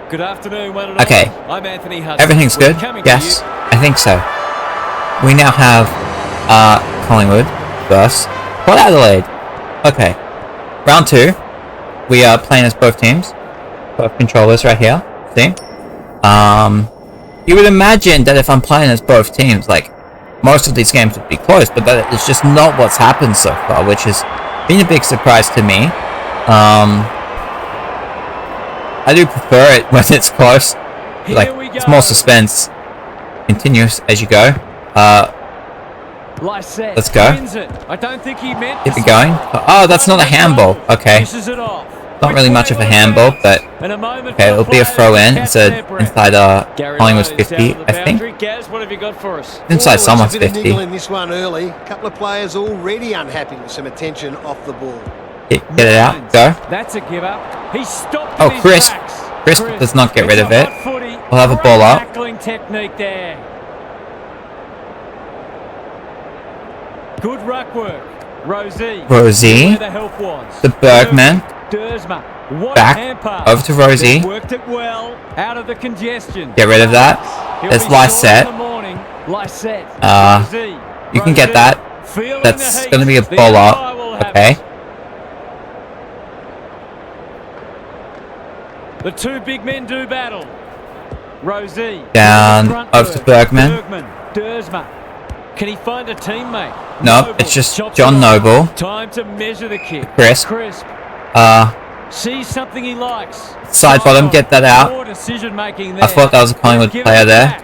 Good afternoon, one and all. Okay. I'm Anthony Hudson. Everything's good? Yes, I think so. We now have Collingwood versus Port Adelaide. Okay. Round 2. We are playing as both teams. Both controllers right here. See? You would imagine that if I'm playing as both teams, like, most of these games would be close, but that is just not what's happened so far, which has been a big surprise to me. I do prefer it when it's close. Like, it's more suspense. Continuous as you go. Let's go. Keep it going. Oh, that's not a handball. Okay. Not really much of a handball, but okay, it'll be a throw in inside Collingwood's 50, I think. Inside someone's 50. In this one early. A couple of players already unhappy with some attention off the ball. Get it out. Go. That's a give up. He stopped. Oh, Crisp. Crisp does not get rid of it. We'll have a ball up. Technique there. Good ruck work. Rosie. The Bergman. Back over to Rosie. Worked it well out of the congestion. Get rid of that. There's Lysette. You can get that. That's going to be a ball up. Okay. The two big men do battle. Rosie. Down over to Bergman. Can he find a teammate? Nope, it's just John Noble. Time to measure the kick. Crisp. Sees something he likes. Side bottom, get that out. I thought that was a Collingwood player there.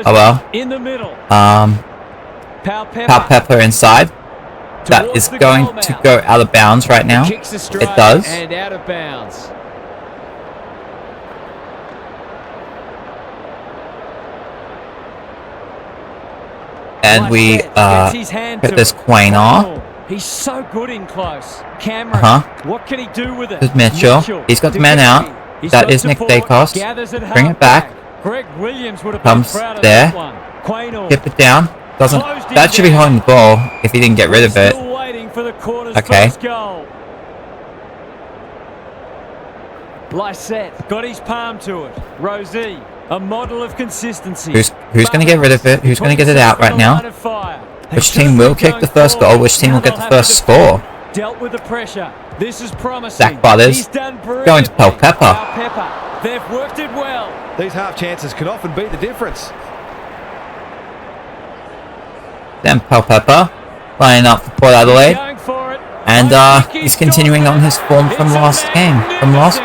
Oh well. In the middle. Pal Pepper inside. That is going to go out of bounds right now. It does. And out of bounds. And we put this Quain off. He's so good in close. Cameron. What can he do with it? There's Mitchell. He's got the man out. That is Nick Dacos. Bring it back. Greg Williams would have comes there. Tip it down. Doesn't. That should be holding the ball if he didn't get rid of it. Okay. Lysette got his palm to it. Rosie, a model of consistency. Who's going to get rid of it? Who's going to get it out right now? Which team will kick the first goal? Which team will get the first score? Dealt with the pressure. This is promising. Zach Butters going to Pal Pepper. They've worked it well. These half chances can often be the difference. Then Pal Pepper lining up for Port Adelaide. And he's continuing on his form from last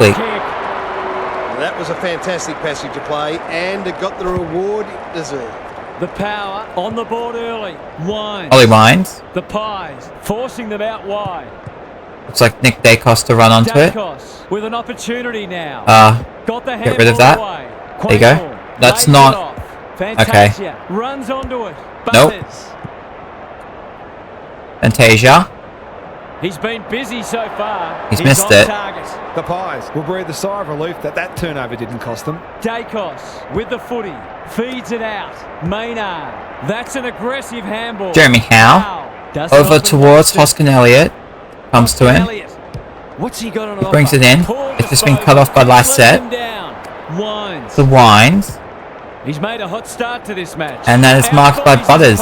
week. That was a fantastic passage of play, and it got the reward it deserved. The power on the board early. Wines. Ollie Wines. The Pies forcing them out wide. Looks like Nick Dacos to run onto it. With an opportunity now. Got the get rid of that. There you go. That's not okay. Runs onto it. Nope. Fantasia. He's been busy so far. He's missed it. The Pies will breathe a sigh of relief that turnover didn't cost them. Dacos with the footy. Feeds it out. Maynard. That's an aggressive handball. Jeremy Howe. Over towards Hoskin Elliott. Comes to him. What's he got on He brings it in. It's just been cut off by Lysette. The Wines. He's made a hot start to this match. And that is marked by Butters.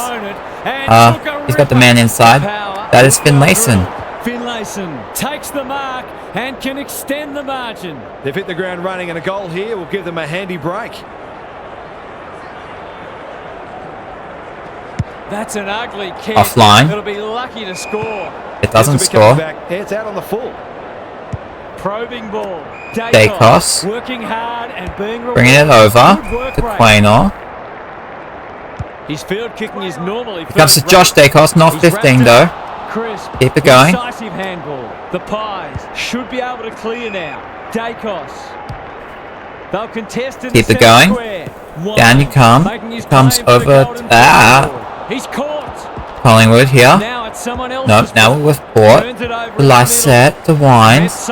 He's got the man inside. That is Finlayson. Finlayson takes the mark and can extend the margin. They've hit the ground running, and a goal here will give them a handy break. That's an ugly kick. Offline. It'll be lucky to score. It doesn't score. It's out on the full. Probing ball. Dacos. Working hard and being bringing it over to Quainor. His field kicking is normally. It comes to Josh Dacos, not 15 though. Crisp. Keep it going. Decisive handball. The Pies should be able to clear now. Dacos. They'll contest in keep it going. Down you come. Comes over to he's caught. Collingwood here. Now it's someone else. Nope, now we're with Port. The Lysette, the Wines.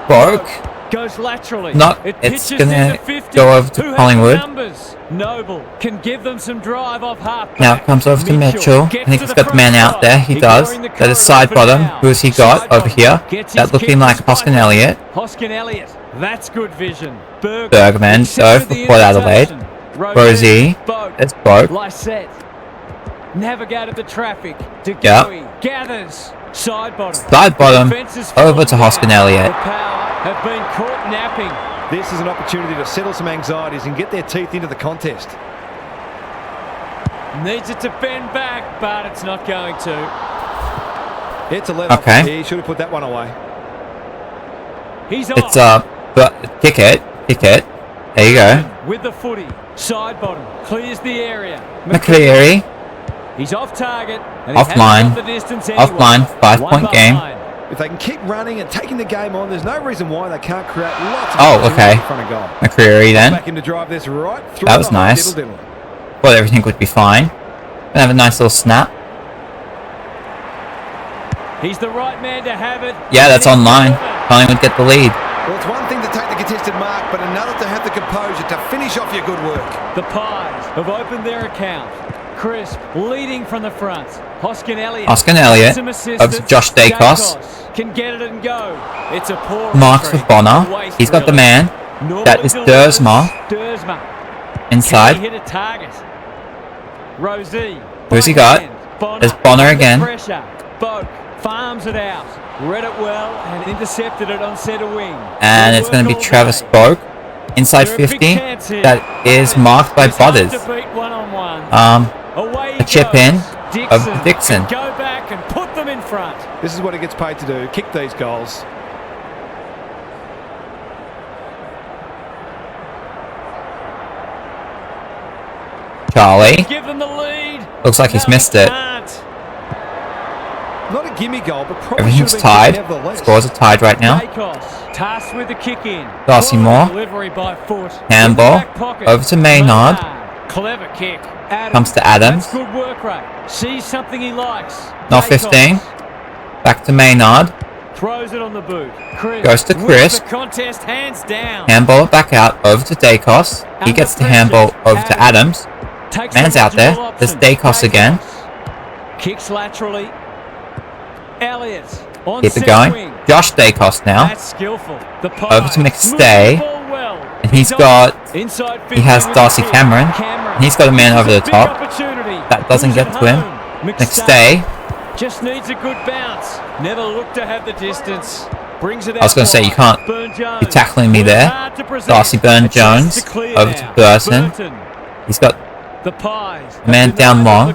Broke. Goes laterally. No, it's gonna go over to Collingwood. Noble can give them some drive off half. Now it comes over to Mitchell. I think he's got the man out there. He does. That is side bottom. Who has he got over here? That looking like Hoskin Elliott. Hoskin Elliott That's good vision. Bergman, though, for Port Adelaide. Rosie, it's Boak. Lysette. Navigated the traffic. Yeah. Gathers. Side bottom. Side bottom, over to Hoskin The Elliott. Power have been caught napping. This is an opportunity to settle some anxieties and get their teeth into the contest. Needs it to bend back, but it's not going to. It's a let-off. Okay. He should have put that one away. He's off. It's but kick it. There you go. With the footy. Side bottom. Clears the area. McCleary, He's off target. And Offline. The distance anyway. offline, 5-point game. If they can keep running and taking the game on, there's no reason why they can't create lots of Oh, okay. in front of goal. McCreary then. Back in to drive this right through. That was the hole, nice. diddle. Thought everything would be fine. Gonna have a nice little snap. He's the right man to have it. Yeah, that's online. Collingwood get the lead. Well, it's one thing to take the contested mark, but another to have the composure to finish off your good work. The Pies have opened their account. Crisp leading from the front. Hoskin Elliott. Some assistance. Over to Josh Dacos. Can get it and go. It's a poor Marks for entry. Bonner. Waste, He's got the really. man. Normally That is delivers. Dersma. Dersma. Inside. Can he hit a target? Rosie. Who's he got? There's Bonner again. Pressure. Boak farms it out. Read it well and intercepted it on centre wing. And it's going to be Travis Boak. Inside 50. That is marked by Butters. A chip in of Dixon. Go back and put them in front. This is what he gets paid to do, kick these goals. Charlie. Give them the lead. Looks like he's missed it. Not a gimme goal, but probably Everything's should have been tied. nevertheless. Scores are tied right now. Dacos, tasked with the kick in. Darcy Moore. Delivery by foot. Handball. In the back pocket. Over to Maynard. Clever kick. Adams. Comes to Adams. That's good work rate. Sees something he likes. Not Dacos 15. Back to Maynard. Throws it on the boot. Chris Goes to wins Chris. the contest hands down. Handball it back out. Over to Dacos. He gets the handball over to Adams. Takes Man's the out there. logical There's option. Dacos again. Kicks laterally. Elliott on Keep it centre going. wing. Josh Dacos now. That's skillful. The Over to Pies McStay. move the ball well. And he's got... Inside He has 50 Darcy with the Cameron. kick. And he's got a man over the Big top. opportunity. That doesn't Who's get at to him. home? McStay. Just needs a good bounce. Never looked to have the distance. Brings it out. I was going to say, you can't be tackling me there. Darcy Burn-Jones. Over to Burton. He's got the Pies. a man down long.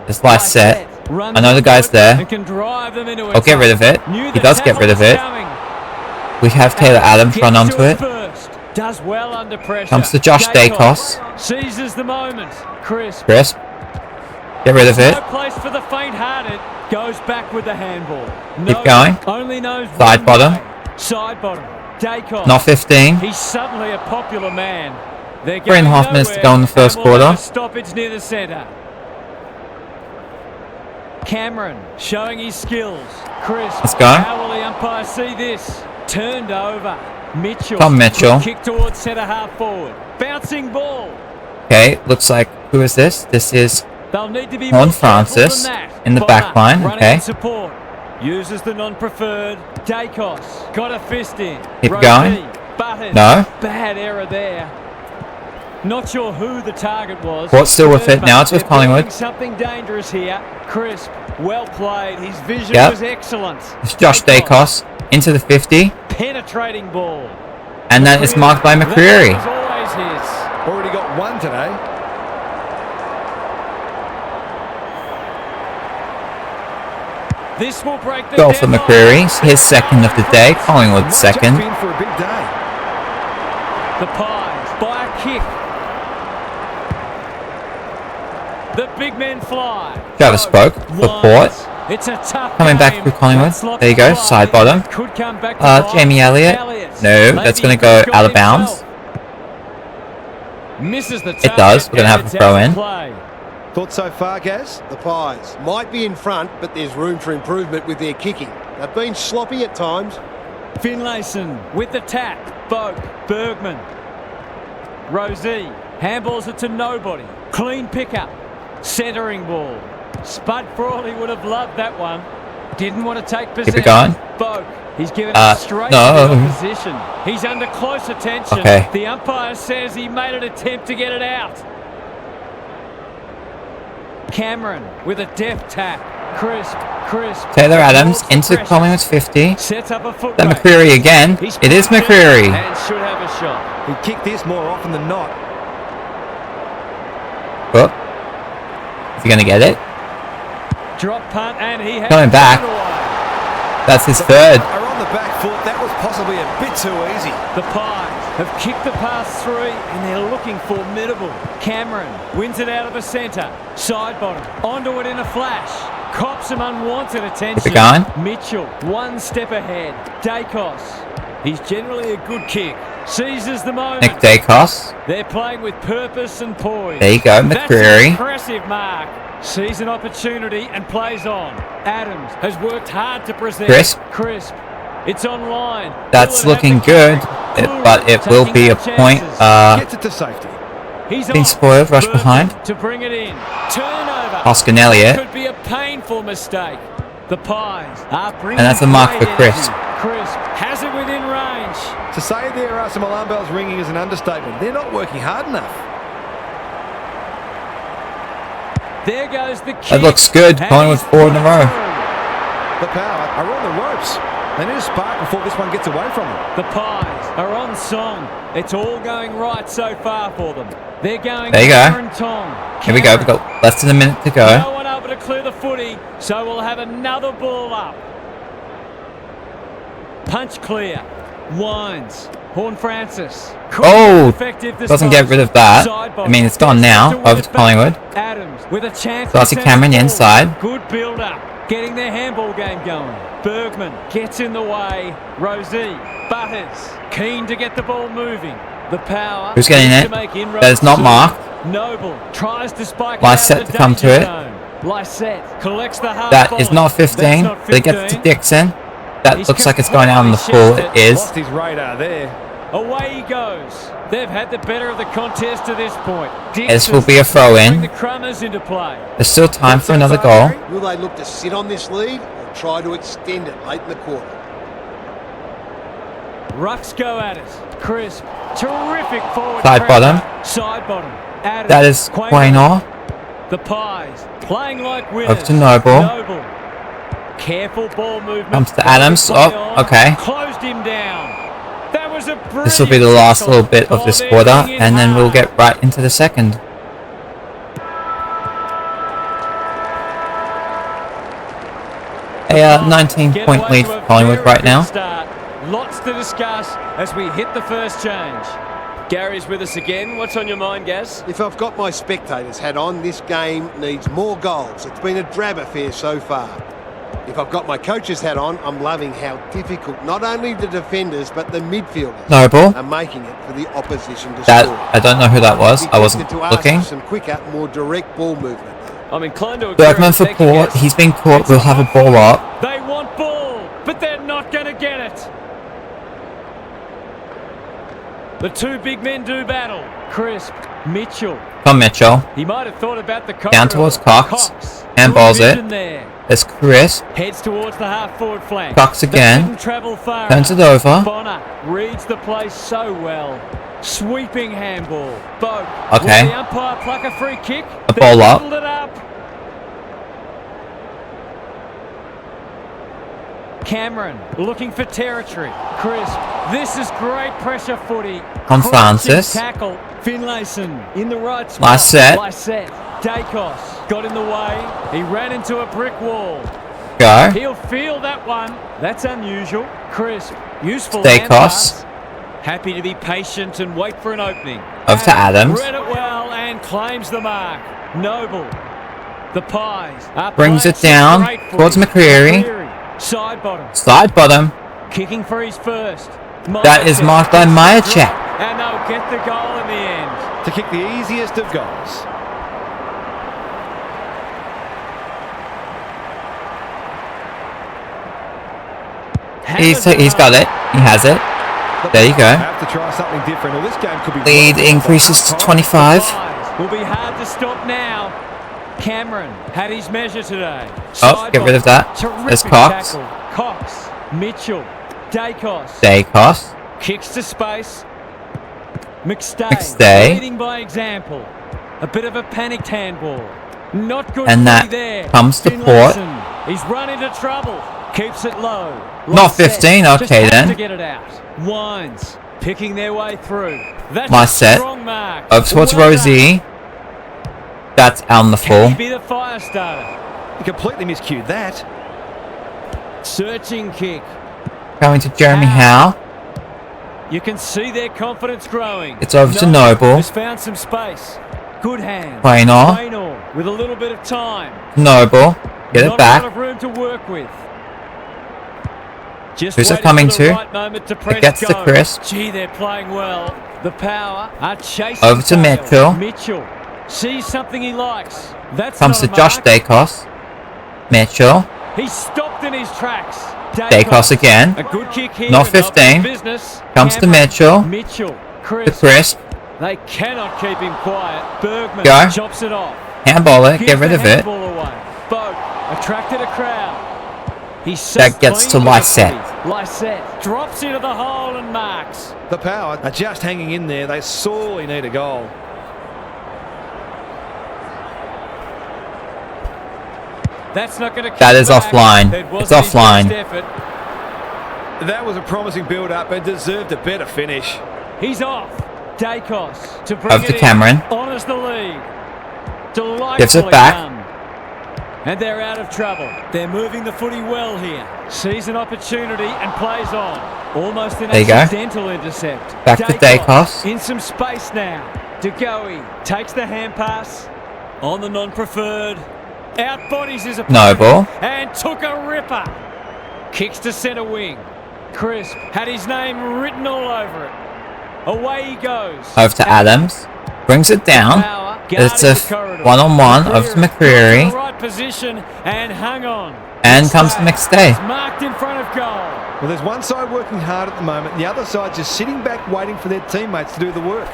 There's Lysette. I know the guy's there. I'll get rid of it. He does get rid of it. We have Taylor Adams run onto it. Does well under pressure. Comes to Josh Dacos. Seizes the moment. Crisp. Get rid of it. No place for the faint-hearted. Goes back with the handball. Keep going. Only knows Side bottom. Side bottom. Dacos. Not 15. He's suddenly a popular man. 3.5 minutes to go in the first quarter. Stoppage near the centre. Cameron showing his skills. Chris. Let's go. How will the umpire see this? Turned over. Mitchell. Tom Mitchell. Kick towards centre half forward. Bouncing ball. Okay, looks like, who is this? This is They'll need to be Horn more careful Francis than that. in the back line. Running Okay. in support. Uses the non-preferred. Dacos. Got a fist in. Keep Rosie, going. Button. No. Bad error there. Not sure who the target was. Port's still with it. Now it's with They're Collingwood. building something dangerous here. Crisp. Well played. His vision Yep. was excellent. It's Josh Dacos into the 50. Penetrating ball. And that is marked by McCreary. That was always his. Already got one today. This will break the Goal for deadlock. McCreary. His second of the day. Collingwood Might second. just be in for a big day. The Pies by a kick. The big men fly. Travis Spoke for Port. It's a tough Coming back game. through Collingwood. That's lots There you go. of Side fly. bottom. Could come back to bite. Jamie Elliott. No, Maybe that's he going to could go shot out of bounds. himself. Misses the It does. We're going to have a throw in. Play. Thoughts so far, Gaz? The Pies might be in front, but there's room for improvement with their kicking. They've been sloppy at times. Finlayson with the tap. Boak. Bergman. Rosie. Handballs it to nobody. Clean pickup. Centering ball. Spud Frawley would have loved that one. Didn't want to take possession. Keep it going. Boak. He's given it straight no. to the opposition. He's under close attention. Okay. The umpire says he made an attempt to get it out. Cameron with a deft tap. Crisp. Taylor Adams into Collingwood's 50. Sets up a foot Then race. McCreary again. It is McCreary. And should have a shot. He kicked this more often than not. Whoop. Is he going to get it? Drop punt and he has Coming back. That's his third. Are on the back foot. That was possibly a bit too easy. The Pies have kicked the pass through and they're looking formidable. Cameron wins it out of the centre. Side bottom. Onto it in a flash. Cops some unwanted attention. Keep it going. Mitchell, one step ahead. Dacos. He's generally a good kick. Seizes the moment. Nick Dacos. They're playing with purpose and poise. There you go, That's McCreary. an impressive mark. Sees an opportunity and plays on. Adams has worked hard to present. Crisp. It's online. That's looking good, but it will be a point. Gets it to safety. He's Been off. spoiled, rush behind. To bring it in. Turnover. Oscar Elliott. Could be a painful mistake. The Pies are bringing. And that's a mark for great Crisp. energy. Crisp has it within range. To say there are some alarm bells ringing is an understatement. They're not working hard enough. There goes the kick. That looks good. Collingwood 4 in a row. The Power are on the ropes. They need a spark before this one gets away from them. The Pies are on song. It's all going right so far for them. They're going. There you go. And Tong. Here we go. We've got less than a minute to No go. one able to clear the footy, so we'll have another ball up. Punch clear. Winds. Horn Francis. Oh, doesn't get rid of that. I mean, it's gone now. Over to Collingwood. Adams with a chance. Darcy Cameron inside. Good build up. Getting their handball game going. Bergman gets in the way. Rosie. Butters. Keen to get the ball moving. The Power. Who's getting it? That is not marked. Noble tries to spike. Lysette to come to it. Lysette collects the half. That is not 15. They get it to Dixon. That looks like it's going out on the full. It is. Lost his radar there. Away he goes. They've had the better of the contest to this point. This will be a throw in. Bring the Crummers into play. There's still time for another goal. Will they look to sit on this lead or try to extend it late in the quarter? Rucks go at it. Crisp. Terrific forward. Side bottom. Side bottom. Adams. That is Quaynor. The Pies playing like winners. Over to Noble. Noble. Careful ball movement. Comes to Adams. Oh, okay. Closed him down. That was a brilliant. This will be the last tackle. little bit of this quarter, and then we'll get right into the second. A 19-point lead for Collingwood right now. Lots to discuss as we hit the first change. Gary's with us again. What's on your mind, Gaz? If I've got my spectators hat on, this game needs more goals. It's been a drab affair so far. If I've got my coach's hat on, I'm loving how difficult not only the defenders but the midfielders Noble. are making it for the opposition to That score. I don't know who that was. I wasn't Expected to ask looking. for some quicker, more direct ball movement. I'm inclined to agree. Bergman for Port. He's been caught. We'll have a ball up. They want ball, but they're not going to get it. The two big men do battle. Crisp. Mitchell. Come Mitchell. He might have thought about the Down towards Cox. Handballs it. There's Chris. Heads towards the half-forward flank. Cox again. Travel far. Turns it over. Bonner reads the play so well. Sweeping handball. Boak. Okay. Will the umpire pluck a free kick? A ball up. It up. Cameron looking for territory. Crisp. This is great pressure footy. On Francis. Tackle. Finlayson in the right spot. Lysette. Dacos got in the way. He ran into a brick wall. Go. He'll feel that one. That's unusual. Crisp. Useful. Dacos. Happy to be patient and wait for an opening. Over to Adams. Read it well and claims the mark. Noble. The Pies. Brings it down towards McCreary. Side bottom. Side bottom. Kicking for his first. That is marked by Myercheck. And they'll get the goal in the end. To kick the easiest of goals. He's got it. He has it. There you go. Have to try something different, or this game could be. Lead increases to 25. Will be hard to stop now. Cameron had his measure today. Oh, get rid of that. There's Cox. Cox. Mitchell. Dacos. Kicks to space. McStay. Leading by example. A bit of a panicked handball. Not good And that there. comes to Port. He's run into trouble. Keeps it low. Not 15, Just okay has then. to get it out. Wines. Picking their way through. That's My a set. strong mark. Over towards Well Rosie. That's out on the Can he full. be the fire starter? He completely miscued that. Searching kick. Going to Jeremy Howe. You can see their confidence growing. It's over to Noble. Has found some space. Good hands. Quaynor. Quaynor with a little bit of time. Noble. Get Not it back. a lot of room to work with. Just Who's it waiting coming for the to? right moment to press It gets to go. Chris. Gee, they're playing well. The Power are chasing. Over to tail. Mitchell. Mitchell sees something he likes. That's Comes not to a Josh mark. Dacos. Mitchell. He's stopped in his tracks. Dacos again. A good kick here. Not and they'll 15. be business. Comes to Cameron. Mitchell. Mitchell. To Chris. Crisp. They cannot keep him quiet. Bergman Go. chops it off. Handball it. Get Gives rid the of it. handball away. Boat attracted a crowd. That gets to Lysette. Lysette drops into the hole and marks. The Power are just hanging in there. They sorely need a goal. That's not going to. That is offline. It's offline. That was a promising build-up and deserved a better finish. He's off. Dacos to bring Over it to in. Cameron. Honors the lead. Delightfully Gives it back. done. And they're out of trouble. They're moving the footy well here. Sees an opportunity and plays on. Almost an There you go. accidental intercept. Back to Dacos. In some space now. DeGoey takes the hand pass. On the non-preferred. Out bodies his opponent. Noble. And took a ripper. Kicks to centre wing. Crisp had his name written all over it. Away he goes. Over to Adams. Brings it down. Power, It's guarding a the corridor. one-on-one over to In the McCreary. right position and hung on. And comes to McStay. It's marked in front of goal. Well, there's one side working hard at the moment, and the other side just sitting back waiting for their teammates to do the work.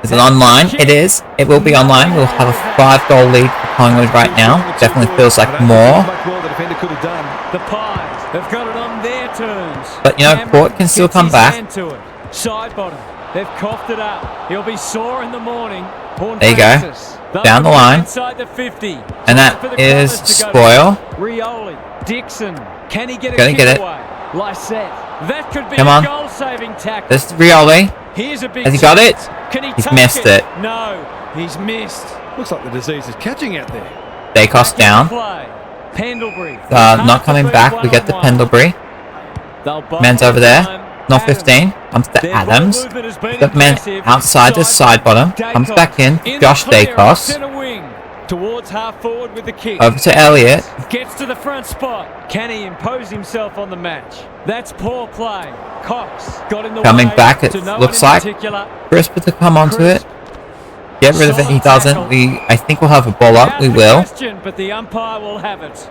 Is it online? It is. It will be online. We'll have a 5-goal lead for Collingwood right now. Definitely feels like more. Much more the defender could have done. The Pies have got it on their terms. But, you know, Cameron Port can still gets come his back. hand to it. Side bottom. They've coughed it up. He'll be sore in the morning. There you go. Down the line. Inside the 50. And that is Spoil. Rioli. Dixon. Can he get Gonna a kick get it. away? Lysette. That could be Come a on. goal-saving tackle. This is Rioli. Here's a big Has he got it? chance. Can he He's take missed it. No, he's missed. Looks like the disease is catching out there. Dacos down. Play. Pendlebury. Not coming back. We get the Pendlebury. Man's over there. Not 15. Comes to Adams. The man outside the side bottom. Comes back in. Josh Dacos. Towards half forward with the kick. Over to Elliott. Gets to the front spot. Can he impose himself on the match? That's poor play. Cox got in the Coming way back, it to no looks one in like. particular. Crisp to come onto it. Get rid of it. He doesn't. I think we'll have a ball up. Out We the will. question, but the umpire will have it.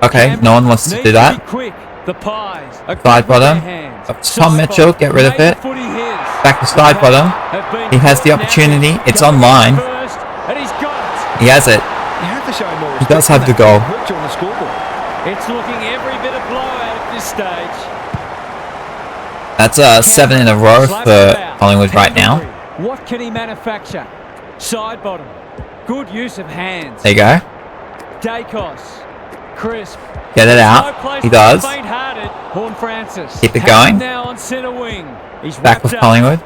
Okay, no one wants to do that. Be quick. The Pies are good Side with their bottom. hands. Up to Tom Side Mitchell. bottom. Get rid of Made it. the footy his. Back to side bottom. Have been He has the caught now. opportunity. It's Going online. first, and he's got it. He has it. You have to show him more He respect does have than the that. goal. Hurt you on the scoreboard. It's looking every bit of blowout at this stage. That's 7 in a row Slap it for about. Collingwood right now. Pendlebury. What can he manufacture? Side bottom. Good use of hands. There you go. Dacos. Crisp. Get it No out. place He for the does. faint-hearted. Horn Francis. Keep it Has going. Now on centre wing. He's Back wrapped with up. Collingwood.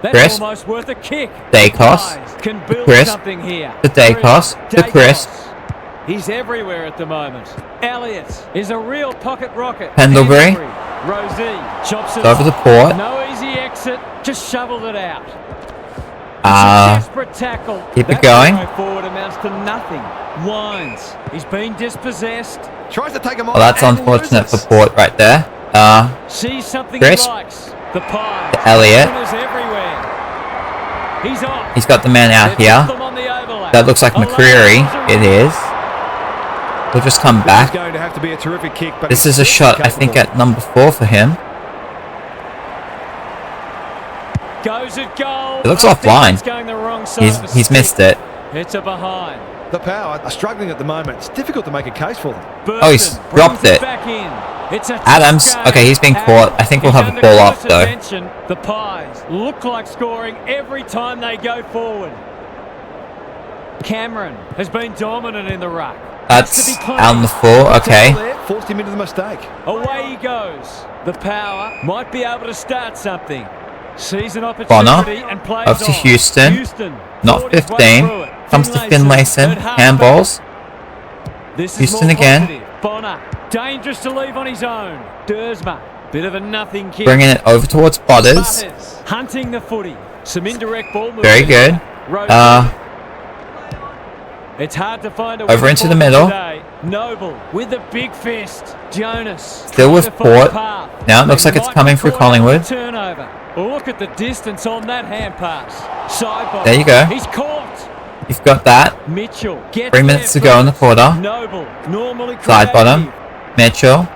That's Crisp. almost worth a kick. Dacos. Pies can build Crisp. something here. To Dacos. To Crisp. He's everywhere at the moment. Elliott is a real pocket rocket. Pendlebury. Rosie chops it It's over off. the Port. No easy exit. Just shoveled it out. It's a desperate tackle. keep it That going. throw forward amounts to nothing. Wines. He's been dispossessed. Tries to take him on. Well, that's and unfortunate for loses. Port right there. Sees something Crisp. he likes. The Pies. To Elliott. Winners everywhere. He's off. He's got the man out They've here. got them on the overlap. That looks like A late McCreary. buzzer It is. We'll just come This back. is going to have to be a terrific kick, but This he's is a shot, I capable. think, at number 4 for him. Goes at goal. It looks I think offline. it's going the wrong side of the He's stick. missed it. It's a behind. The Power are struggling at the moment. It's difficult to make a case for them. Burton Oh, he's dropped brings it. Back in. It's a Adams. tough game. Okay, he's been caught. I think we'll have a Under ball up close though. attention. The Pies look like scoring every time they go forward. Cameron has been dominant in the ruck. That's out on the floor. Okay. There, forced him into the mistake. Away he goes. The Power might be able to start something. Sees an Bonner. opportunity and plays Over to on. Houston. Not 40 way 15. through it. Comes to Finlayson Finlayson. at half Handballs. This is Houston more again. positive. Bonner, dangerous to leave on his own. Dersma, bit of a nothing kick. Bringing it over towards Butters. Butters, hunting the footy. Some indirect ball movement. Very good. It's hard to find a Over winning into the ball middle. today. Noble with a big fist. Jonas Still with trying to find Port. a path. Now it looks They like it's might coming be through caught on the Collingwood. Turnover. Look at the distance on that hand pass. Side ball. There you go. He's caught. You've got that. Mitchell gets 3 minutes to go in the quarter. Noble, normally Side bottom. creative. Mitchell.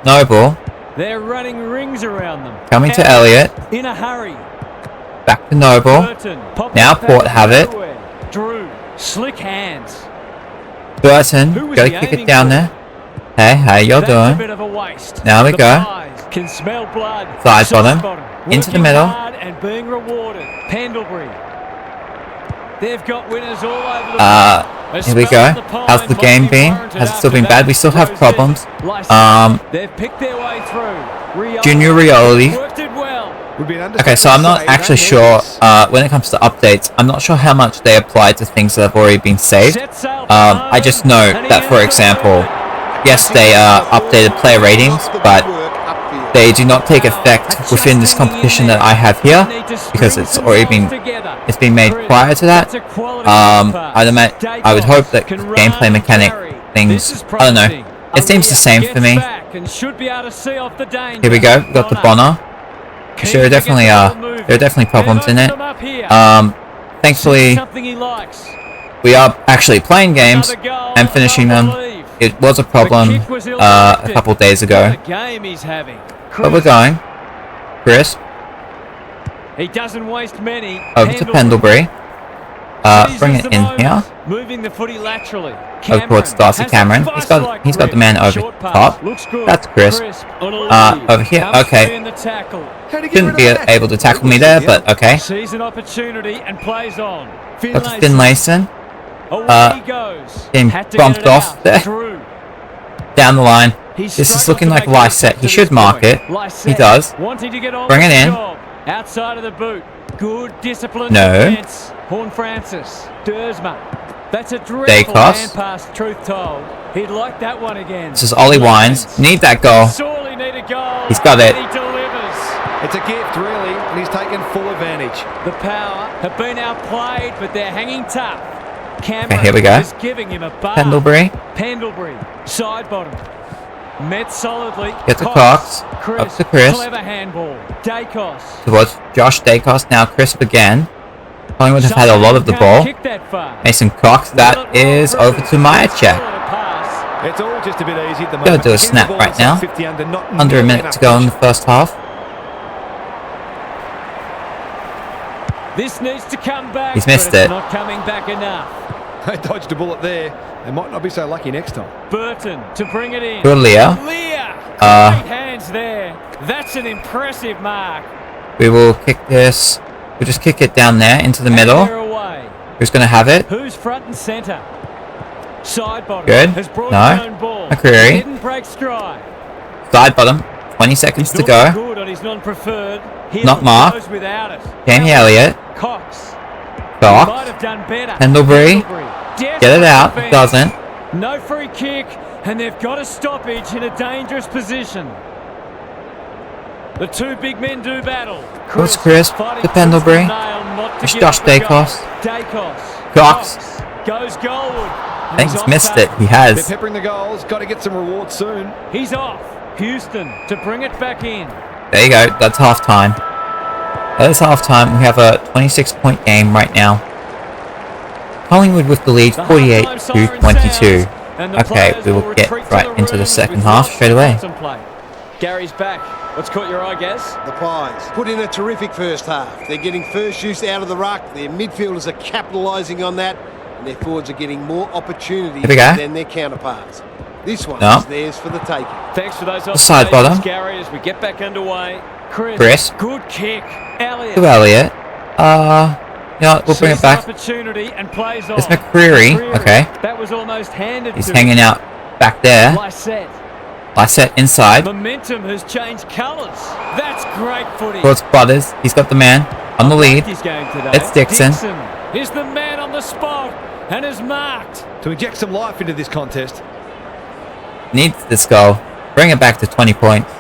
Noble. They're running rings around them. Coming to Elliott. In a hurry. Back to Noble. Burton, popping Now it back Port have it. nowhere. Drew, slick hands. Burton. Who was Gotta he kick it aiming down for? there. Hey, how y'all That's a doing? bit of a waste. Now we The go. Pies can smell blood. Side bottom. Into the Working middle. hard and being rewarded. Pendlebury. They've got winners all over the A Here we spell go. on the Pies How's the might game be been? warranted Has it still after been that. bad? We still have Goes problems. in. Lyson. Um, They've picked their way through. Rioli. Junior Rioli. Worked it well. Would be an Okay, so I'm not understatement to say actually that sure, was- when it comes to updates, I'm not sure how much they apply to things that have already been saved. Set sail for I just know home, and he that, for is example, away. yes, they updated player ratings, but they do not take effect within this competition that I have here, because it's already been made prior to that. I would hope that gameplay mechanic things, I don't know, it seems the same for me. Here we go, we've got the Bonner. There are definitely problems in it. Thankfully, we are actually playing games and finishing them. It was a problem a couple days ago, but we're going. Crisp He doesn't waste many. over to Pendlebury. Bring it in here. Moving the footy laterally. Over towards Darcy Cameron. He's got the man over top. That's Crisp. Over here. Okay. Shouldn't be able to tackle me there, but okay. Sees an opportunity and plays on. Got to Finlayson. Away he goes. Getting Had to bumped get it off out. there. Drew. Down the line. He's This is struggled looking to like a make live it set. to He this should mark point. it. Lyset He does. Wanting to get on Bring with it the in. job. Outside of the boot. Good discipline. No. Defense. Horn Francis. Dersma. That's a dreadful Dacos. hand pass, truth told. He'd like that one again. This is Ollie Wines. Need that goal. Sorely need a goal. He's got it. And he delivers. It's a gift, really, and he's taken full advantage. The Power have been outplayed, but they're hanging tough. Cameron Okay, here we go. is giving him a bar. Pendlebury. Pendlebury, side bottom. Met solidly. Get to Cox. Up to Chris. Clever handball. Dacos. Towards Josh Dacos. Now Crisp again. Collingwood have had a lot of the ball. Kick that far. Mason Cox. That is over to Myercheck. It's all just a bit easy at the Gotta moment. do a snap right now. 50 under, not Under a nearly minute enough to go in the pressure. first half. This needs to come back. He's missed but it's it. Not coming back enough. They dodged a bullet there. They might not be so lucky next time. Burton to bring it in. To Leah. Leah. Uh, Great hands there. That's an impressive mark. We will kick this. We'll just kick it down there into the And they're middle. away. Who's going to have it? Who's front and centre? Side bottom. Good. Has brought No. his own ball. McCreary. Didn't break stride. Side bottom. 20 seconds to go. Good on his non-preferred. Hill Not Mark. goes without it. Jamie Elliott. Cox. Cox. Might have done better. Pendlebury. Desperate Get it out. defence. Doesn't. No free kick, and they've got a stoppage in a dangerous position. The two big men do battle. Goes Crisp fighting to Pendlebury. tooth and nail not to It's give Josh up a goal. Dacos. Dacos. Cox. Goes goalward. I think he's off missed back. it. He They're has. peppering the goals. Got to get some rewards soon. He's off. Houston to bring it back in. There you go. That's half time. That is half time. We have a 26-point game right now. Collingwood with the lead, The 48 halftime to siren 22. sounds, and the Okay, players we will get retreat to right the into the rooms second with half lots straight to away. contemplate. Gary's back. What's caught your eye, Gaz? The Pies put in a terrific first half. They're getting first use out of the ruck. Their midfielders are capitalising on that, and their forwards are getting more opportunities Here we go. than their counterparts. This one No. is theirs for the taking. Thanks for those Side bottom. observations, Gary, as we get back underway. Chris. Good kick. Elliot. To Elliot. You know what, we'll bring it Sees back. opportunity and plays on. It's McCreary. Okay. That was almost handed He's to hanging out back there. Lysette. Lysette inside. Momentum has changed colours. That's great footy. Towards Butters. He's got the man on the lead. His game today. It's Dixon. Is the man on the spot and is marked. To inject some life into this contest. Needs this goal. Bring it back to 20 points.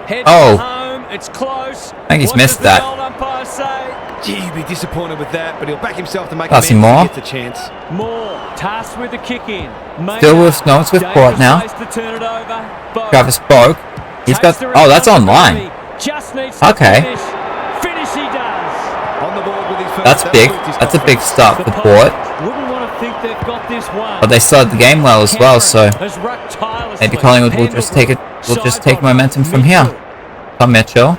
Head Oh. home. It's close. I think he's What missed does that. the old umpire say? Gee, he'd be disappointed with that, but he'll back himself to make Passing amends more. if he gets a chance. Moore tasked with the kick in. Still with Snows with Port now. To turn it over. Boak Travis Boak. He's got. takes the Oh, that's online. responsibility. Just needs to Okay. finish. Finish he does. On the board with his first. That's big. boosts his That's a big confidence. start The for Pies Port. wouldn't want to think they've got this one. But they started the game well as well, so Has rucked tirelessly. maybe Collingwood will just take it. Will just take momentum from here. Tom Mitchell.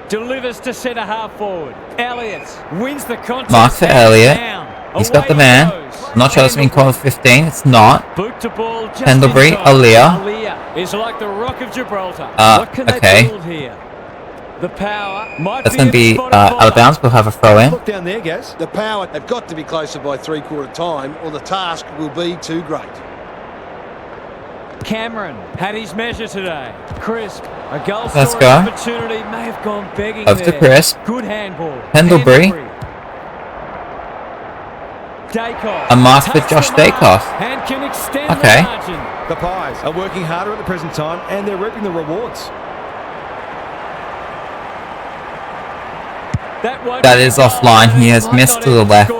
Delivers to centre half forward. Elliott wins the contest. Mark for Elliott. Down. He's Away got the he man. goes. I'm not sure it's been called 15. It's not. Boot to ball just Pendlebury, inside. Aaliyah. Aaliyah is like the Rock of Gibraltar. What can okay. they build here? The power might That's be going to in be the spot of out of bounds. We'll have a throw in. Look down there, Gaz. The Power have got to be closer by three-quarter time, or the task will be too great. Cameron had his measure today. Crisp, a goal Let's scoring go. opportunity may have gone begging Over to there. Crisp. Good handball. Pendlebury. Dacos. A mark for Takes Josh the mark Dacos. and can extend Okay. the margin. The Pies are working harder at the present time, and they're reaping the rewards. That is offline. He has missed to the left.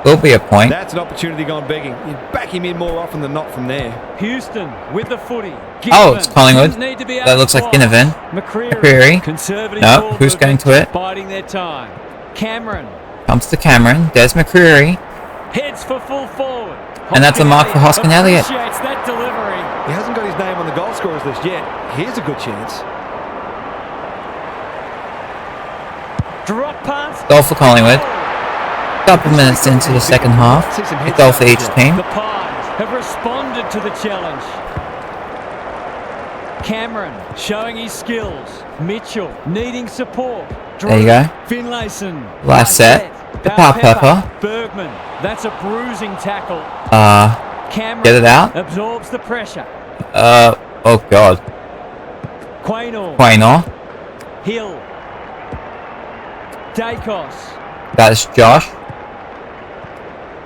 Will be a point. That's an opportunity gone begging. You back him in more often than not from there. Houston with the footy. Oh, it's Collingwood. Didn't need to be That looks like outside. Ginnivan. McCreary. Conservative No, ball who's going movement, to it? Biding their time. Cameron Comes to Cameron. Des McCreary. heads for full forward. And that's a mark for Hoskin Elliott. Appreciates that delivery. He hasn't got his name on the goal scorers list yet. Here's a good chance. Drop pass. Goal for Collingwood. Couple minutes into the second half. A goal for each team. The Pies have responded to the challenge. Cameron showing his skills. Mitchell needing support. There you go. Finlayson. Lysette. The Power Pepper. Bergman. That's a bruising tackle. Cameron Get it out. absorbs the pressure. Oh God. Quaynor. Quaynor. Hill. Dacos. That is Josh.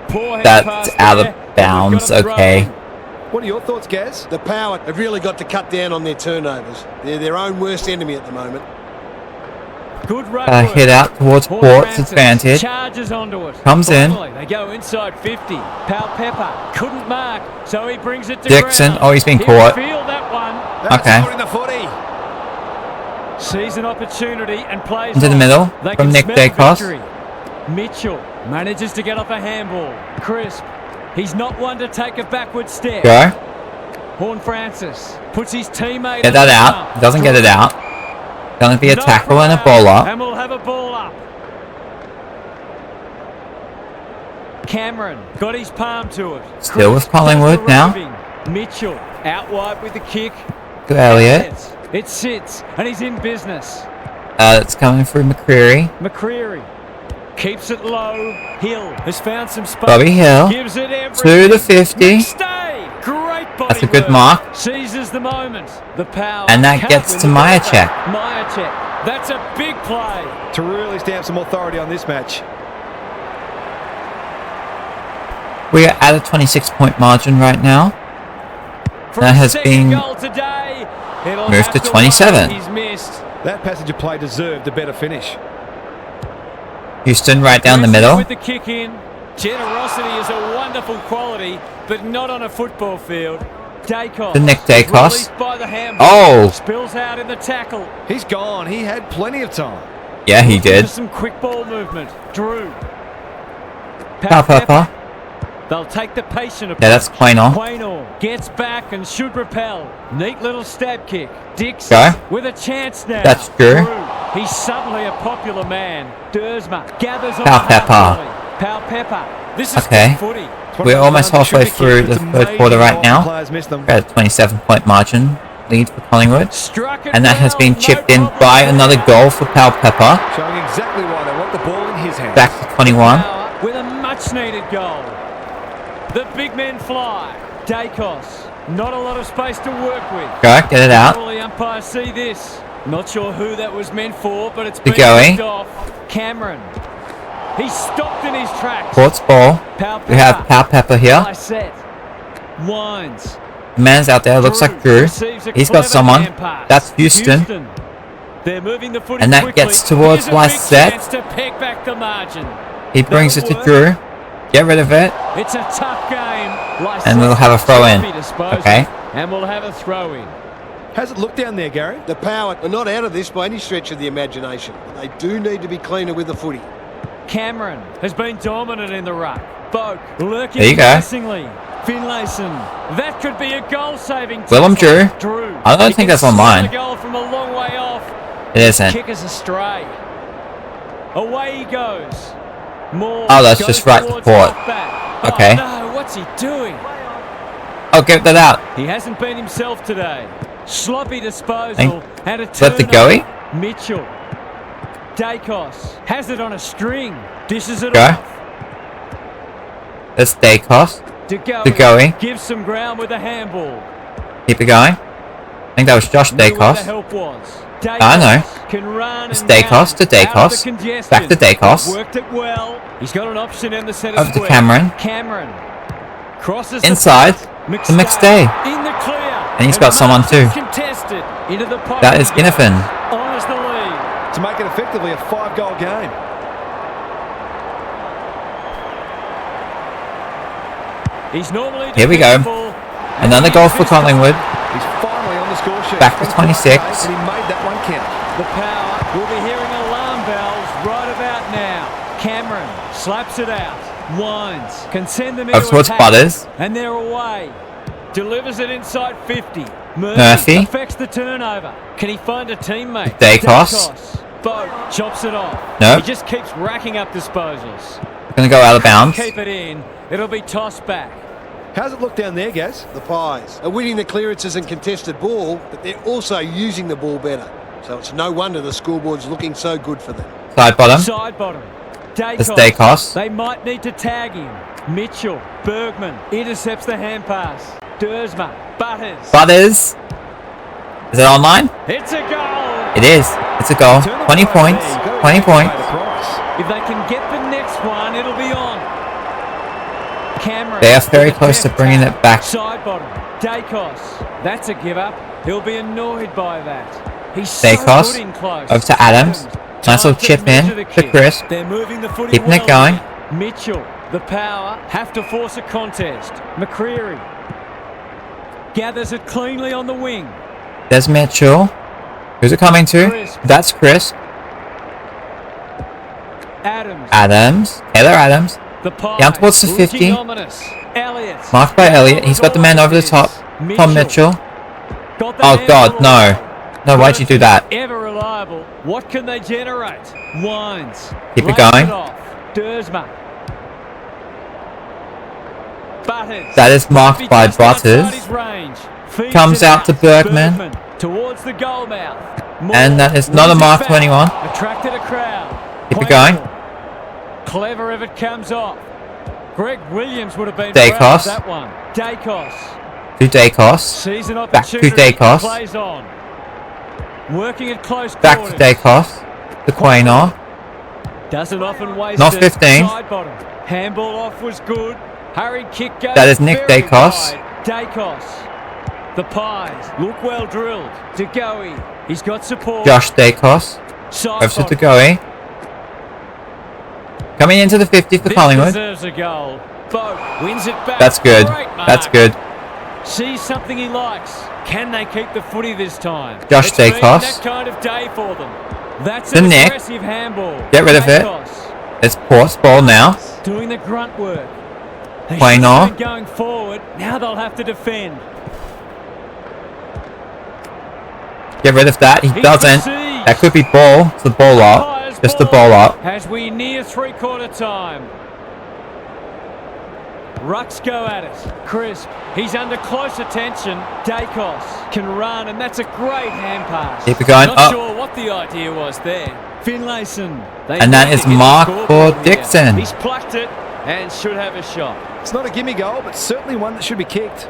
Poor head That's pass out there, of but bounds. we've got a throw Okay. in. What are your thoughts, Gaz? The Power have really got to cut down on their turnovers. They're their own worst enemy at the moment. Good ruck work. Hit out towards Paul Port's Francis advantage. charges onto it. Comes in. Finally, they go inside 50. Pal Pepper couldn't mark, so he brings it to Dixon. ground. Oh, he's been He'll caught. Feel that one. That's Okay. holding the footy. Sees an opportunity and plays Into the on. middle They from can Nick smell Dacos. victory. Mitchell manages to get off a handball. Crisp. He's not one to take a backward step. Go. Horn Francis puts his teammate. Get that out. Doesn't get it out. Gonna be a tackle and a ball up. And we'll have a ball up. Cameron got his palm to it. Still with Crisp Collingwood does the now. roving. Mitchell out wide with the kick. To Elliott. It sits and he's in business. It's coming through McCreary. McCreary keeps it low. Hill has found some space. Bobby Hill. Gives it everything. To the 50. Stay. Great body That's a good work. mark. Seizes the moment. The power. And that can't gets win to the battle. Myercheck. Myercheck. That's a big play. To really stamp some authority on this match. We are at a 26-point margin right now. For That a has second been goal today, it'll moved have to to 27. wait. He's missed. That passage of play deserved a better finish. Houston right down the Crisp middle. With the kick in. Generosity is a wonderful quality, but not on a football field. Dacos. To Nick Dacos. Released by the handball. Oh. Spills out in the tackle. He's gone. He had plenty of time. Yeah, he Looking did. for some quick ball movement. Drew. Pepper. They'll take the patient approach. Yeah, that's Quaynor. Quaynor gets back and should repel. Neat little stab kick. Dix Go. with a chance now. That's Drew. He's suddenly a popular man. Dersma gathers on Pepper. Pepper. This is Okay. good footy. We're almost halfway through the third quarter right now. Players miss them. We're at a 27-point margin lead for Collingwood. Struck it And that has well, been no chipped in problem by there. another goal for Pepper. Showing exactly why they want the ball in his hands. Back to 21. Power with a much-needed goal. The big men fly. Dacos, not a lot of space to work with. Go, get it out. Will the umpires see this? Not sure who that was meant for, but it's The been going. picked off. Cameron. He's stopped in his tracks. Port's ball. We have Pepper here. High set. Winds. The man's out there. Looks like Drew. Receives a He's got clever someone. hand pass. That's Houston. They're moving the footy And that quickly. gets towards Here's a Lysette. big chance to peg back the margin. He brings it to That'll Drew. Get rid of it. It's a tough game. And we'll have a throw in. Okay. And we'll have a throw in. How's it look down there, Gary? The Power are not out of this by any stretch of the imagination. But they do need to be cleaner with the footy. Cameron has been dominant in the ruck. Boak lurking There you go. menacingly. Finlayson. That could be a goal-saving Willem tackle. Drew. I don't He think can that's online. score the goal from a long way off. It isn't. Kick is astray. Away he goes. Moore Oh, that's goes just right to towards Port. halfback. Okay. Oh, no, what's he doing? Oh, get that out. He hasn't been himself today. Sloppy disposal Think- and a Let the turnover. goey. Mitchell. Dacos has it on a string. Dishes it Go. off. That's Dacos. De Goey. gives some ground with a handball. Keep it going. I think that was Josh Knew where the Dacos. help was. I know. Dacos can run It's and Dacos to down, out of Dacos. the congestion. Back to Dacos. Worked it well. He's got an option in the centre Over to square. Cameron. Cameron crosses Inside. The To McStay. in the clear. And he's got someone too. Contested into the pocket. That is Ginnifan. Honours the lead. To make it effectively a 5-goal game. He's normally Here we go. dependable, and Another he goal for missed it. Collingwood. He's finally on the score sheet. Back to 26. And he made that one count. The Power will be hearing alarm bells right about now. Cameron slaps it out. Winds can send them Over into towards attack. Butters. And they're away. Delivers it inside 50. Murphy. affects the turnover. Can he find a teammate? Dacos. Boat chops it off. No. He just keeps racking up disposals. Gonna go out of bounds. Keep it in. It'll be tossed back. How's it look down there, Gaz? The Pies are winning the clearances and contested ball, but they're also using the ball better. So it's no wonder the scoreboard's looking so good for them. Side bottom. Side bottom. That's Dacos. They might need to tag him. Mitchell. Bergman intercepts the hand pass. Dersma. Butters. Butters. Is it online? It's a goal. It is. It's a goal. 20 points. 20 points. If they can get the next one, it'll be on. Cameron. They are very with a close to deft bringing tap. it back. Side bottom. Dacos. That's a give up. He'll be annoyed by that. He's Dacos. so good in close. Over to Adams. Nice little chip in to Chris. They're moving the footy Keeping it well. going. Mitchell, the Power, have to force a contest. McCreary gathers it cleanly on the wing. There's Mitchell. Who's it coming to? Crisp. That's Chris. Adams, Adams. Taylor Adams. the Pies, Down towards the 50. looking ominous. Elliott, Marked by Elliott. He's got the man over the top. Tom Mitchell. got the Oh handle God, no. right. No, why'd you do that? Ever reliable. What can they generate? Wines. Keep it Lays going. off. Dersma. Butters. That is marked Be by just outside Butters. his range. Feeds Comes it out to Bergman. towards the goal mouth. Moore And that is not a wins it mark to back. anyone. Attracted a crowd. Keep it Quaynor. going. Clever if it comes off. Greg Williams would have been Dacos. proud of that one. Dacos To Dacos. sees an Back to opportunity. Dacos. Plays on. Working at close Back quarters. to Dacos. To Quaynor. Doesn't often waste Not it. 15. Side bottom. Handball off was good. Hurried kick goes That is Nick very Dacos. wide. Dacos. The Pies look well drilled. De Goey. He's got support. Josh Dacos. Side Over to bottom. Goey. Coming into the 50 for This Collingwood. deserves a goal. Boat wins it back. That's good. Great mark. That's good. Sees something he likes. Can they keep the footy this time? Josh It's been Dacos. that kind of day for them. That's The an Nick. aggressive handball. Get rid of it. Dacos It's Port's ball now. doing the grunt work. They Playing should have off. been going forward. Now they'll have to defend. Get rid of that. He doesn't. That could be ball. It's the ball up. Just the ball up. As we near three-quarter time. Rucks go at it. Crisp. He's under close attention. Dacos can run, and that's a great hand pass. Keep it going. Not sure what the idea was there. Finlayson. And that is marked for Dixon. He's plucked it and should have a shot. It's not a gimme goal, but certainly one that should be kicked.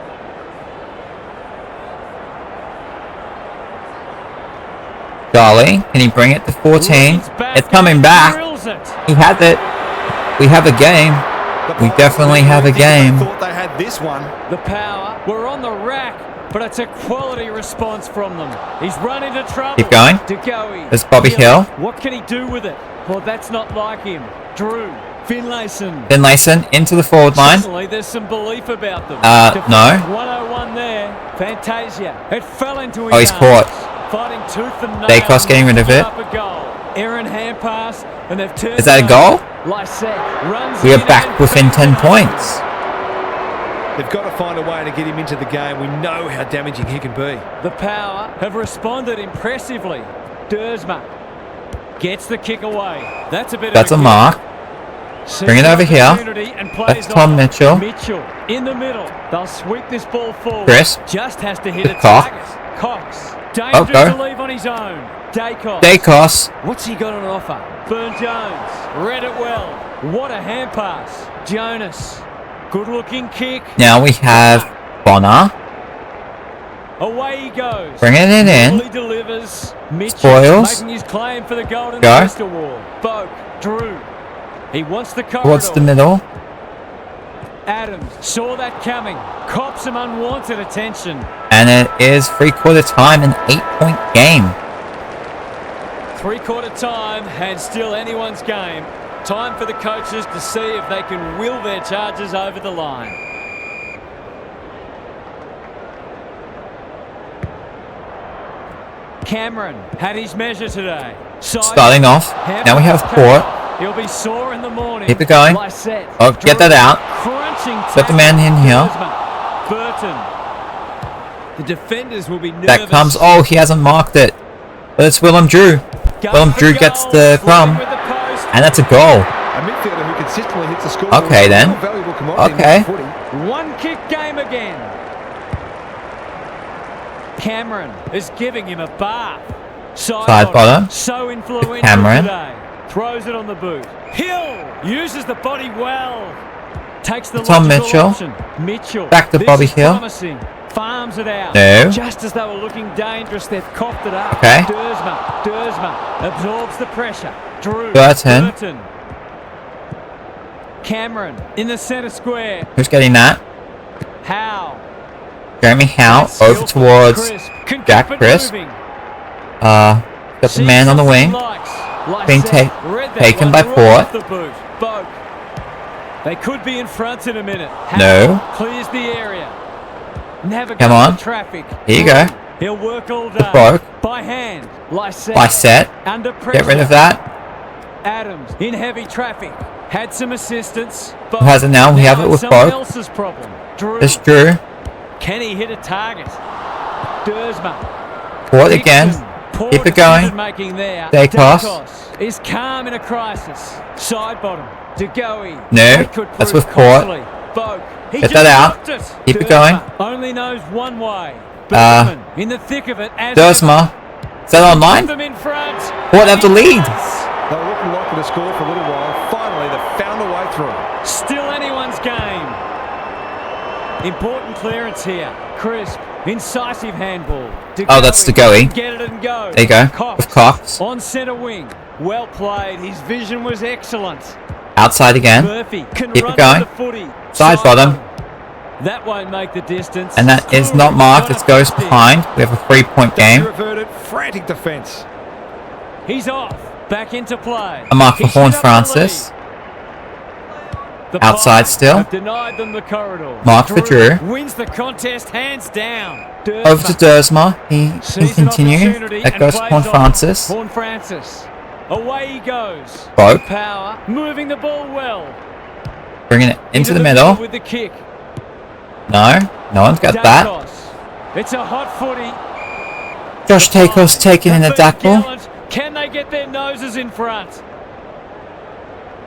Charlie, can he bring it to 14? It's coming back. He has it. We have a game. We definitely have a game. Thought they had this one. The power. We're on the rack, but it's a quality response from them. He's run into trouble. Keep going. There's Bobby Hill. What can he do with it? Well, that's not like him. Drew. Finlayson. Finlayson into the forward line. Suddenly there's some belief about them. No. 101 there. Fantasia. It fell into his Oh, he's arms. caught. Fighting tooth and nail. Dacos getting rid of it. Up a goal. Aaron hand pass, and they've turned. Is that a goal? Lysette runs. We are back within 10 points. They've got to find a way to get him into the game. We know how damaging he can be. The Power have responded impressively. Dersma gets the kick away. That's a bit. That's of a mark. Bring it over here. That's Tom Mitchell. Mitchell in the middle. They'll sweep this ball forward. Chris. Just has to hit a Cox. target. Cox. Dangerous to leave on his own. Dacos. What's he got on offer? Burn Jones. Read it well. What a hand pass. Jonas. Good looking kick. Now we have Bonner. Away he goes. Bringing it in. He delivers. Mitchell Spoils. making his claim for the Golden Go. Wrist Award. Boak. Drew. He wants the corridor. Towards the middle. Adams saw that coming. Cops some unwanted attention. And it is three-quarter time, an 8-point game. Three-quarter time and still anyone's game. Time for the coaches to see if they can will their charges over the line. Cameron had his measure today. Starting off. Now we have Port. He'll be sore in the morning. Keep it going. Lysette. Oh, get that out. Crunching. Got the man in here. Burton. The defenders will be nervous. That comes. Oh, he hasn't marked it. But it's Willem Drew. Willem Drew gets the crumb. And that's a goal. A midfielder who consistently hits the score. Okay then. Okay. One kick game again. Cameron is giving him a bath. Side bottom. So influential Cameron. today. Throws it on the boot. Hill uses the body well. Takes the Tom logical Mitchell. option. Mitchell. Back to This Bobby is Hill. promising. Farms it out. No. Just as they were looking dangerous, they've coughed it up. Okay. Dersma absorbs the pressure. Drew. Burton. Cameron in the centre square. Who's getting that? Howe. Jeremy Howe over towards Jack Crisp. Got the man on the wing. Being taken by Port. They could be in front in a minute. No. Clears the area. Come on. Traffic. Here you go. He'll work all day. Broke. By hand. Lysette. Under pressure. Get rid of that. Adams in heavy traffic. Had some assistance. Who has it now? We have it with someone Broke. else's problem. Drew. This Drew. Can he hit a target? Dersma. Port again. Keep it going. Dacos is calm in a crisis. Side bottom. DeGoey. No, that's with Port. Get that out. Keep it going. Only knows one way. In the thick of it. Dersma. Is that online? Port have the lead. They were looking likely to score for a little while. Finally, they've found a way through. Still anyone's game. Important clearance here. Crisp. Incisive handball. Oh, that's DeGoey. Get it and go. There you go. With Cox. On centre wing. Well played. His vision was excellent. Outside again. Murphy can Keep run it going. the footy. Side bottom. That won't make the distance. And that is not marked. It goes behind. We have a 3-point game. Reverted. Frantic defence. He's off. Back into play. A mark for Horn Francis. Outside still. Denied them the corridor. Mark for Drew. Wins the contest hands down. Over to Dersma. He can continue. That goes to Horn Francis. Horn Francis. Away he goes. Broke. Power. Moving the ball well. Bringing it into the middle. With the kick. No. No one's got that. Dacos. It's a hot footy. Josh Dacos taking in a tackle. Can they get their noses in front?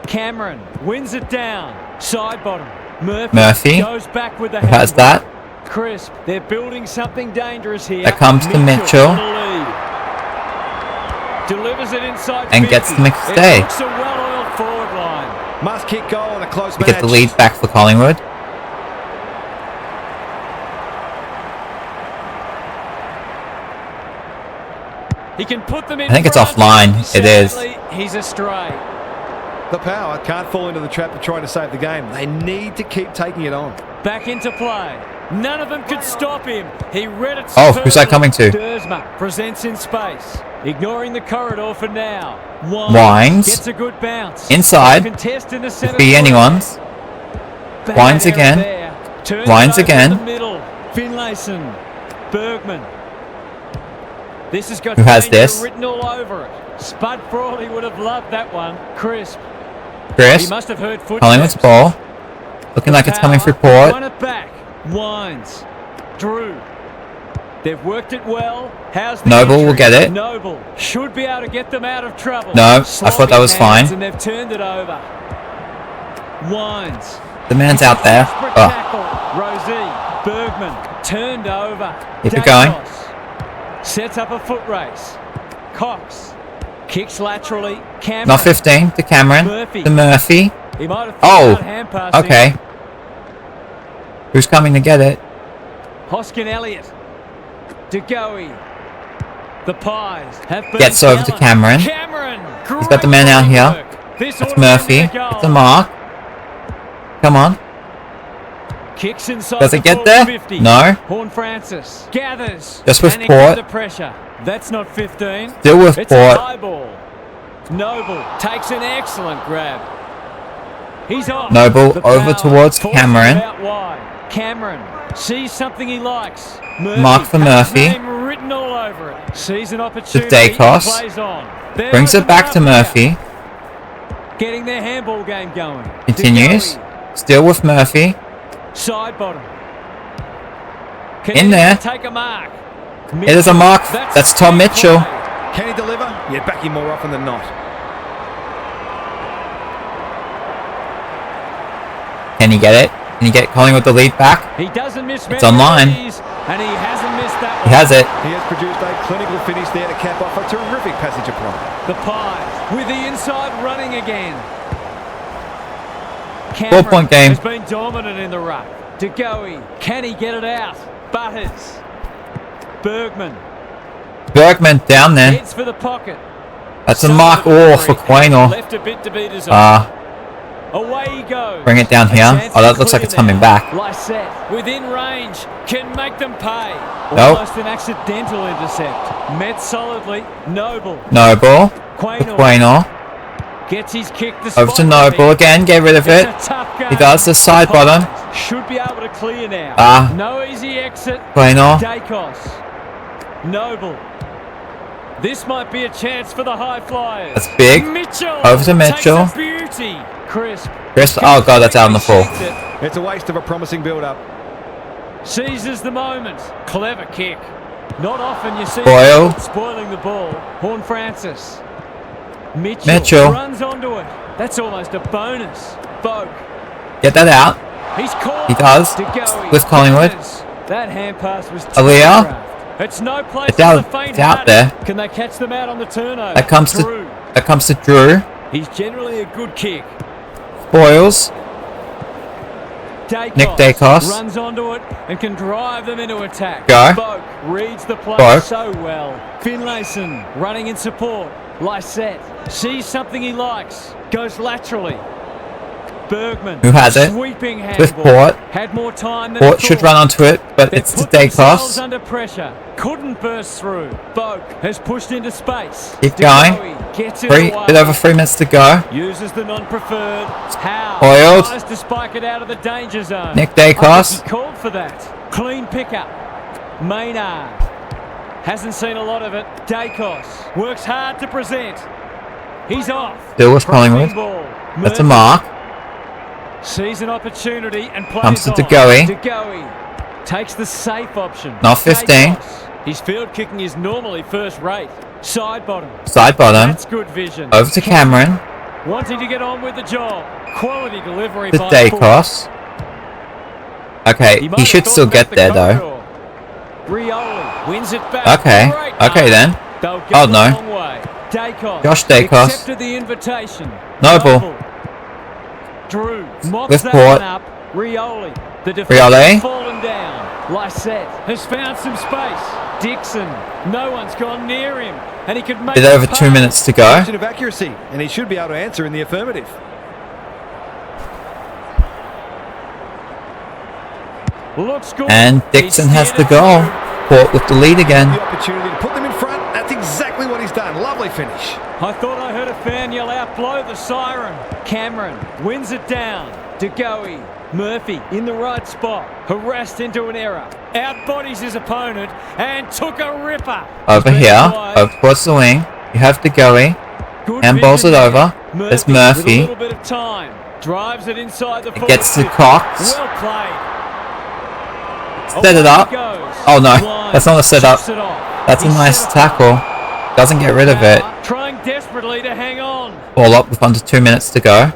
Cameron wins it down. Side bottom. Murphy goes back with the Who has that? Crisp. They're building something dangerous here. That comes to Mitchell. Delivers it inside and 50. Gets the McStay. It's a well-oiled forward line. Must kick goal in a close We match. get the lead back for Collingwood. He can put them in I think it's front. offline. It is. Sadly, he's astray. The power can't fall into the trap of trying to save the game. They need to keep taking it on. Back into play. None of them could stop him. He read it. Oh, who's that coming to? Dersma presents in space. Ignoring the corridor for now. Wines. Gets a good bounce. Inside. Contest in the center. Could be anyone's. Wines again. Wines again. The middle. Finlayson. Bergman. This has got Who has danger this? written all over it. Spud Frawley would have loved that one. Crisp. Chris. He must have heard footsteps. Collingwood's ball. Looking like it's coming through Port. Run it back. Wines. Drew. They've worked it well. How's the Noble injury? will get it. Noble should be able to get them out of trouble. No, I thought that was Sloppy hands fine. And they've turned it over. Wines. The man's out there. Desperate Oh, tackle. Rosie. Bergman. Turned over. Keep it going. Dacos. Sets up a foot race. Cox. Kicks laterally. Cameron. not 15 to Cameron. Murphy. To Murphy. He might have Oh, thought about hand passing. okay. Who's coming to get it? Hoskin Elliott. DeGoey. The Pies have been Gets over to Cameron. He's got the man out here. That's Murphy. It's a mark. Come on. Kicks inside. Does it get there? 50. No. Horn Francis gathers. Just with Panic Port. under pressure. That's not 15. Still with It's a Port. high ball. Noble takes an excellent grab. He's off. Noble The over power towards forces Cameron. it out wide. Cameron sees something he likes. Murphy Mark for has his Murphy. name written all over it. Sees an opportunity. Dacos. Plays on. There Brings was it back to an mark Murphy. out. Getting their handball game going. Continues. DeGoey. Still with Murphy. Side bottom. Can In he there. Take a mark. It is a mark. That's Tom big Mitchell. play. Can he deliver? Yeah, back him more often than not. Can he get it? Can he get Collingwood the lead back? He doesn't miss It's many online. of these, and he hasn't missed that He one. has it. He has produced a clinical finish there to cap off a terrific passage of play. The Pies with the inside running again. Cameron 4-point game. has been dominant in the ruck. DeGoey, can he get it out? Butters. Bergman Bergman down there. heads for the pocket. That's a mark. Oh, for Quaynor. Left a bit to be desired. Away he goes. Bring it down A here. chance Oh, that to looks like clear it's coming now. back. Lysette within range can make them pay. Nope. Almost an accidental intercept. Met solidly. Noble. Noble. Quaynor Quaynor. gets his kick. Over to Noble again. Get rid of it. It's a tough game. He does the side bottom. Should be able to clear now. Ah. No easy exit. Quaynor. Dacos. Noble. This might be a chance for the high flyers. That's big. Mitchell. Over to Mitchell. Takes a beauty. Crisp. Chris. Oh, God, that's out on the full. It's a waste of a promising build-up. Seizes the moment. Clever kick. Not often you see Boyle. spoiling the ball. Horn Francis. Mitchell. Runs onto it. That's almost a bonus. Boak. Get that out. He's caught. He does. DeGoey. With Collingwood. That hand pass was Aaliyah. telegraphed. It's no place It's out- for the faint it's out there. Can they catch them out on the turnover? That comes to Drew. Drew. He's generally a good kick. Boyles. Dacos Nick Dacos. runs onto it and can drive them into attack. Go. Boak reads the play Boak. so well. Finlayson running in support. Lysette sees something he likes. Goes laterally. Bergman. Who has it? Sweeping With handball. Port. Had more time than Port he should thought. run onto it, but They've it's to put themselves Dacos. under pressure. Couldn't burst through. Boak has pushed into space. Keep going. DeGoey gets it away. Bit over 3 minutes to go. Uses the non-preferred. Howe Oiled. tries to spike it out of the danger zone. Nick I think Dacos. he called for that. Clean pickup. Maynard hasn't seen a lot of it. Dacos works hard to present. He's off. Still with Crossing Collingwood. ball. That's a Murphy mark. Sees an opportunity and plays Comes to on. DeGoey. DeGoey takes the safe option. Not 15. Dacos. His field kicking is normally first rate. Side bottom. Side bottom. That's good vision. Over to Cameron. Wanting to get on with the job. Quality delivery To by Dacos. Okay, he should still get there though. Rioli wins it back. Okay, Great okay then. They'll go Oh the no. long way. Dacos. Josh Dacos. Accepted the invitation. Noble. Drew mops With that Port. one up. Rioli. The Rioli. defender's fallen down. Lysette has found some space. Dixon. No one's gone near him. And he could make Bit the over 2 pass. minutes to go. Question of accuracy, and he should be able to answer in the affirmative. Looks good. And Dixon He's has the steered it goal. through. Port with the lead again. The opportunity to put them in front. That's exactly what he's done. Lovely finish. I thought I heard a fan yell out, blow the siren. Cameron wins it down. DeGoey. Murphy in the right spot. Harassed into an error. Outbodies his opponent and took a ripper. Over He's been here, wide. over towards the wing. You have DeGoey. Good handballs vision it there. over. There's Murphy. With a little bit of time. Drives it inside the It gets to 40. Cox. Well played. Set it Away up. he goes. Oh no, Blind. that's not a setup. Chips it off. That's a He's nice set up. tackle. Doesn't get rid of it. Trying desperately to hang on. Ball up with under 2 minutes to go.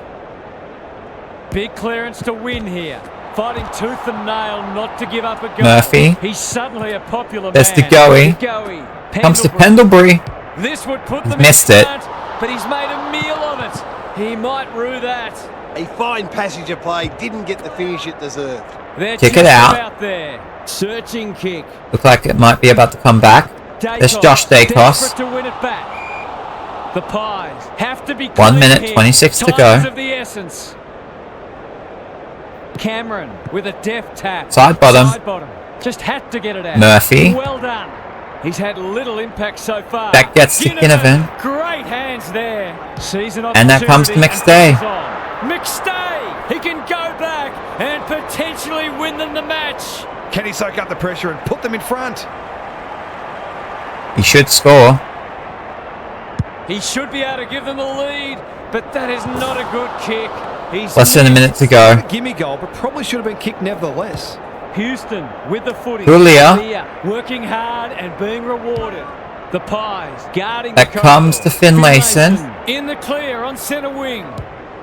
Big clearance to win here. Fighting tooth and nail not to give up a goal. Murphy. He's suddenly a popular There's man. DeGoey. DeGoey. Comes to Pendlebury. Pendlebury. This would put He's them missed in it. front, but he's made a meal of it. He might rue that. A fine passage of play, didn't get the finish it deserved. They're Kick it just out. about there. Searching kick. Look like it might be about to come back. There's Josh Dacos. Desperate to win it back. The Pies have to be 1 clean minute, here. 26 to Time go. is of the essence. Cameron with a deft tap. Side bottom. Side bottom. Just had to get it out. Murphy. Well done. He's had little impact so far. That gets to Ginnivan. Great hands there. Season And that comes to opportunity McStay. and McStay. He can go back and potentially win them the match. Can he soak up the pressure and put them in front? He should score. He should be able to give them the lead, but that is not a good kick. He's Less than a minute to go. A gimme goal, but probably should have been kicked nevertheless. Houston with the footy. Julia. Julia working hard and being rewarded. The Pies guarding That the comes corridor. to Finlayson. In the clear on centre wing.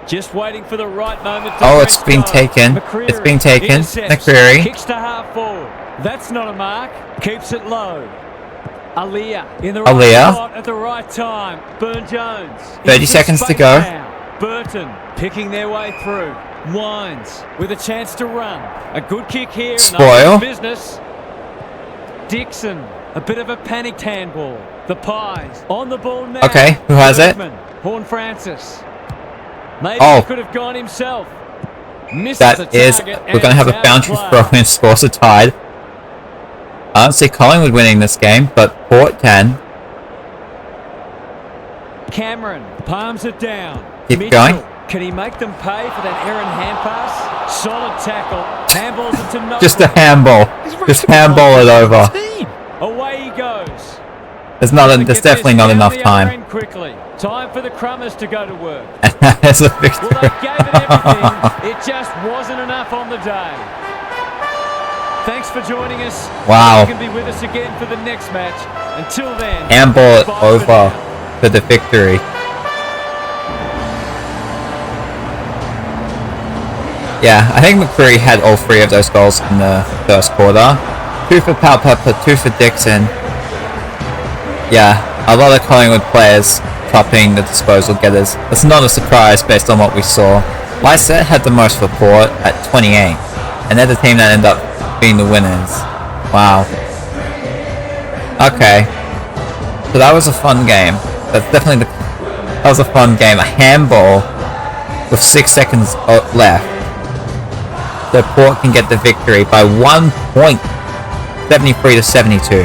Just waiting for the right moment to Oh, press it's been go. taken. McCreary It's been taken. intercepts. McCreary. Kicks to half forward. That's not a mark. Keeps it low. Aaliyah in the right Aaliyah. spot at the right time. Burn-Jones. 30 Into seconds to space go. now. Burton picking their way through. Wines with a chance to run. A good kick here. and Spoil. no business. Dixon, a bit of a panicked handball. The Pies on the ball now. Okay, who has it? Bergman, Horn Francis. Maybe Oh. he could have gone himself. Misses That the is, target we're going to have and a out of boundary play. throw in, scores are tied. I don't see Collingwood winning this game, but Port can. Cameron palms it down. Keep Mitchell, going. Can he make them pay for that errant hand pass? Solid tackle. Handballs it to Noble. Just a handball. Just handball it over. Team. Away he goes. There's Get there's definitely this not down enough the other time. end quickly. Time for the Crummers to go to work. And that is a Well, victory. they gave it everything. It just wasn't enough on the day. Thanks for joining us. Wow. You can be with us again for the next match. Until then, Handball it bye for over now. for the victory. Yeah, I think McCreary had all three of those goals in the first quarter. 2 for Palpepper, 2 for Dixon. Yeah, a lot of Collingwood players topping the disposal getters. That's not a surprise based on what we saw. Lysette had the most for Port at 28, and they're the team that ended up being the winners. Wow. Okay. So that was a fun game. That's definitely that was a fun game. A handball with 6 seconds left. So Port can get the victory by 1 point, 73 to 72.